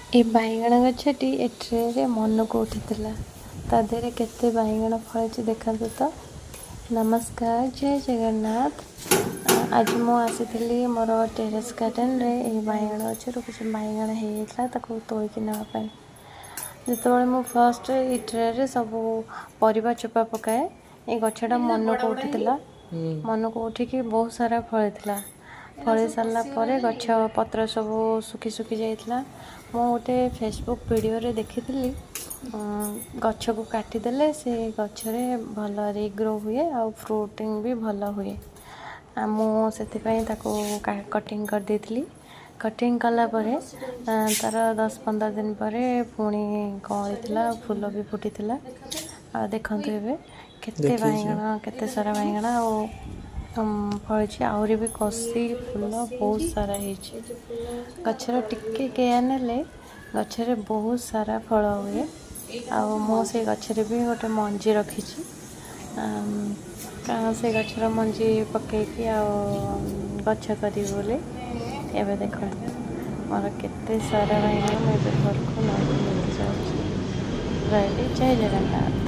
ए बाइगण गछटी ए tray मनକୁ उठिଥିଲା ता देहरे केते बाइगण फळिଛି देखंतु तो। नमस्कार जय जगन्नाथ। आज मु आसीथिली मोर टेरेस गार्डन रे ए बाइगण गछरु कुछ बाइगण हे जायतला ताको तोळिकी नेवा ପାଇଁ। जेतेबेले मु फर्स्ट ए ट्रे रे सब परिबा चोपा पकाए ए गछटा मनକୁ उठिଥିଲା। मनକୁ उठिकी बहुत सारा फळिଥିଲା। फळी सारला परे गछ पत्र सब सुखी सुखी जाइतला। मु गोटे फेसबुक वीडियो रे देखिथिली गछ को काटिदेले से गछरे भल रिग्रो हुए आ फ्रूटिंग भी भल हुए। मु सेतिपई ताको कटिंग कर देथिली। कटिंग कला परे तार 10-15 दिन परे पुणी कळितला फूल भी फुटितला। आ देखंतु एबे केते बाइगण केते सारा बाइगण आ फळिछि आउरी भी कसी फूल बहुत सारा हेछि। गछर टिके केयर नेले गछरे बहुत सारा फल हुए। आ मो से गछरे भी गोटे मंजी रखिछि कारण से गछर मंजी पकेकी आ गछ करी बोले। एबे देखो मोर केते सारा बाइगण मैं घर को नई जाଉଛି। जय जगन्नाथ।